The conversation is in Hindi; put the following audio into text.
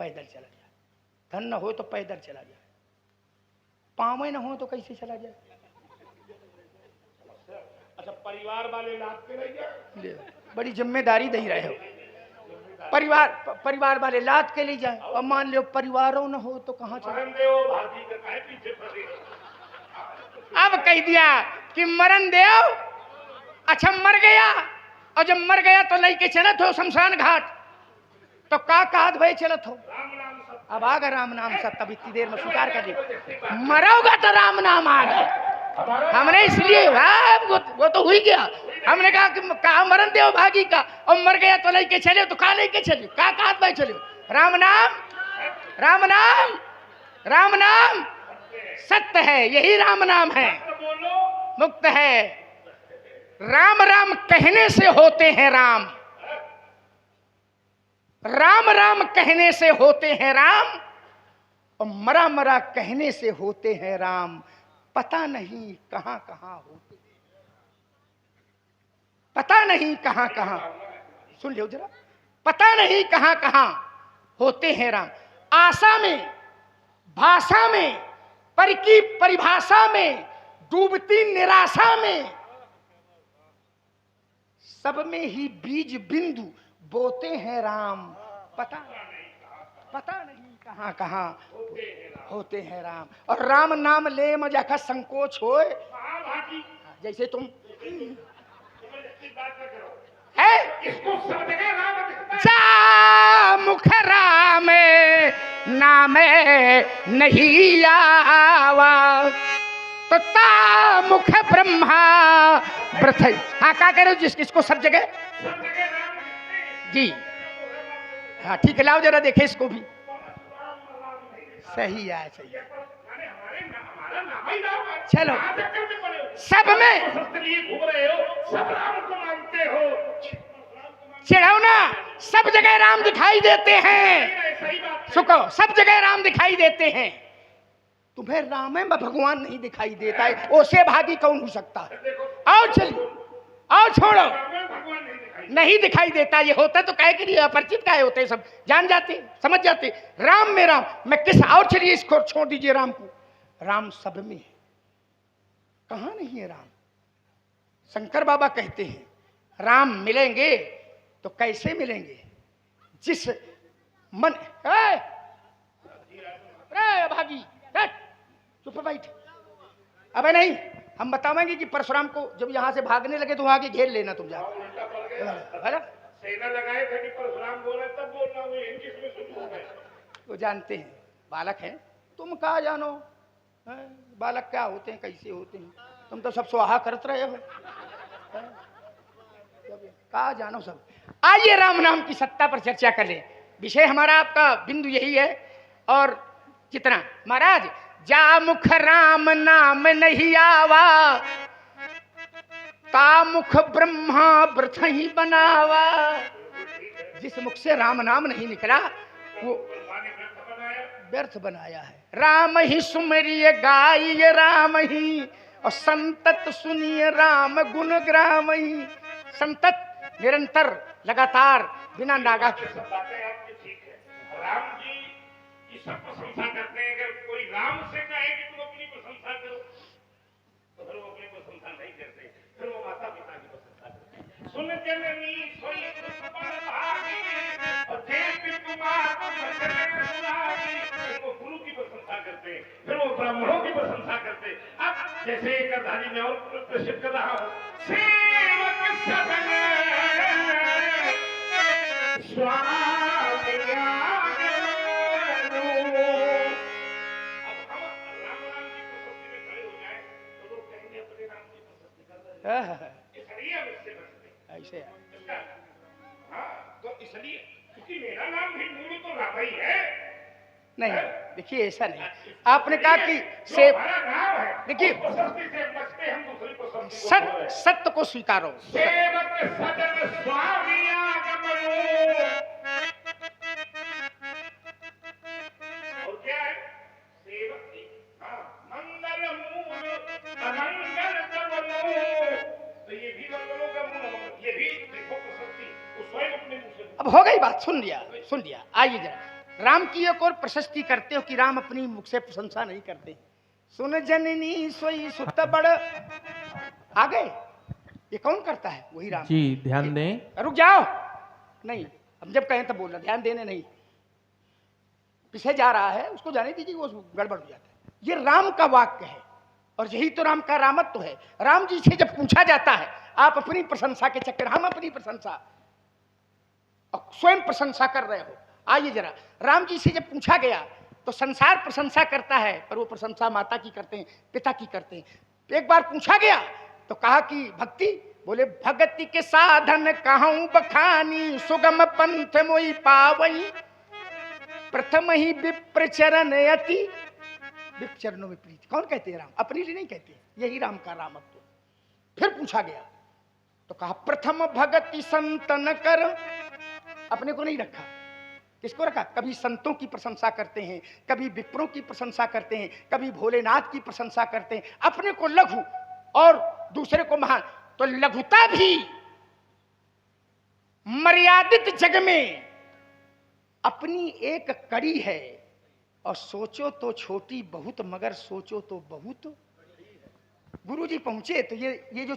पैदल चला जाए, धन न हो तो पैदल चला जाए, पाँव न हो तो कैसे चला जाए? अच्छा, परिवार वाले लाद के ले जाए, बड़ी जिम्मेदारी दे रहे हो। परिवार वाले लाद के ले जाए, और मान लो परिवारों न हो तो कहाँ चले? अब कह दिया कि मरण देव, अच्छा मर गया, और जब मर गया तो लेके चलत हो शमशान घाट, तो का कहत भाई चलत हो? अब आ गया राम नाम सब, तब इतनी देर में स्वीकार कर ली, मरोगा तो राम नाम आ गया। हमने इसलिए वो तो हुई गया, हमने कहा कि कहा मरण देव भागी का, और मर गया तो लेके चले, तो कहा लेके चले, का कहत भाई चले? राम नाम, राम नाम, राम नाम सत्य है, यही राम नाम है, मुक्त है। राम राम कहने से होते हैं राम, राम राम कहने से होते हैं राम, और मरा मरा कहने से होते हैं राम। पता नहीं कहां कहां होते, पता नहीं कहां कहां, सुन लो जरा, पता नहीं कहां कहां होते हैं राम। आशा में, भाषा में, पर की परिभाषा में, डूबती निराशा में, सब में ही बीज बिंदु बोते हैं राम। पता नहीं कहां कहां होते हैं राम। और राम नाम ले मजा का संकोच होए, जैसे तुम है जा मुख राम नाम नहीं आवा, तो ता मुख ब्रह्मा व्रत। हाँ क्या कह रहे हो? जिस किसको सब जगह जी, हाँ ठीक है, लाओ जरा देखे इसको भी, सही है, सही है। चलो सब में चिढ़ौना, सब जगह राम दिखाई देते हैं, सुको सब जगह राम दिखाई देते हैं, तुम्हें राम में भगवान नहीं दिखाई देता है, उससे भागी कौन हो सकता है? आओ चलिए, आओ छोड़ो, नहीं दिखाई देता। ये होता तो काहे के लिए अपरिचित काहे होते, सब जान जाते, समझ जाते राम में राम, मैं किस और चलिए इसको छोड़ दीजिए राम को, राम सब में है, कहां नहीं है राम? शंकर बाबा कहते हैं राम मिलेंगे तो कैसे मिलेंगे? जिस मन भागी चुप बैठ, अबे नहीं, हम बताएंगे कि परशुराम को जब यहां से भागने लगे तो वहां के घेर लेना तुम जाओ, सेना लगाए थे कि परशुराम बोले तब बोलना, वो इंग्लिश में शुरू हो गए। वो जानते हैं बालक हैं, तुम कहा जानो बालक क्या होते हैं, कैसे होते हैं, तुम तो सब स्वाहा करते रहे हो, कहा जानो सब। आइए राम नाम की सत्ता पर चर्चा कर ले, विषय हमारा आपका बिंदु यही है। और कितना महाराज, जा मुख राम नाम नहीं आवा, ता मुख ब्रह्मा व्रत ही बनावा। जिस मुख से राम नाम नहीं निकला वो व्यर्थ बनाया है। राम ही सुमरिय गाइए राम ही, और संतत सुनिए राम गुण ग्राम ही। संतत निरंतर लगातार बिना नागा के बातें आपकी ठीक है, राम जी की सब प्रशंसा करते हैं। अगर कोई राम से कहे कि तुम अपनी प्रशंसा करो तो फिर वो अपनी प्रशंसा नहीं करते, फिर वो माता पिता की प्रशंसा करते हैं। सुन जननी सोई कृपण भागी, और देव कुमार वो गुरु की प्रशंसा करते हैं, फिर वो ब्राह्मणों की प्रशंसा करते हैं। अब जैसे एक अर्धारी में और प्रदर्शित कर रहा हूं, सेवक सदन स्वामी ऐसे तो इसलिए क्योंकि मेरा नाम भी मूल तो राम ही है। नहीं, देखिए ऐसा नहीं, आपने कहा कि से देखिए सत्य को स्वीकारो। सेवक सदन स्वामी आगमनो, और क्या है सेवक की मंगल मूल अमंगल दमनो, तो ये भी मंगलों का मूल होगा, ये भी देखो प्रशस्ति वो स्वयं अपने मुंह से। अब हो गई बात, सुन लिया। आइए जरा, राम की एक और प्रशस्ति करते हो कि राम अपनी मुख से प्रशंसा नहीं करते। सुन जननी सोई सुत बड़, आ गए। ये कौन करता है? वही राम। जी ध्यान दें। रुक जाओ, नहीं हम जब कहें तब बोलना, ध्यान देने नहीं। पीछे जा रहा है उसको जाने दीजिए, वो गड़बड़ हो जाता है। ये राम का वाक्य है और यही तो राम का रामत्व है। राम जी से जब पूछा जाता है, आप अपनी प्रशंसा के चक्कर, हम अपनी प्रशंसा और स्वयं प्रशंसा कर रहे हो। आइए जरा, राम जी से जब पूछा गया तो संसार प्रशंसा करता है, पर वो प्रशंसा माता की करते हैं, पिता की करते हैं। एक बार पूछा गया तो कहा कि भक्ति, बोले भगति के साधन कहूं बखानी, सुगम पंथ मोई पावई, प्रथम ही विप्र चरण अति, विप्र चरणों में प्रीति। कौन कहते हैं? राम। अपने लिए नहीं कहते, यही राम का रामत्व। फिर पूछा गया तो कहा प्रथम भगति संतन कर, अपने को नहीं रखा। किसको रखा? कभी संतों की प्रशंसा करते हैं, कभी विप्रों की प्रशंसा करते हैं, कभी भोलेनाथ की प्रशंसा करते हैं, अपने को लघु और दूसरे को महान। तो लघुता भी मर्यादित जग में अपनी एक कड़ी है, और सोचो तो छोटी बहुत, मगर सोचो तो बहुत। गुरुजी पहुंचे तो ये जो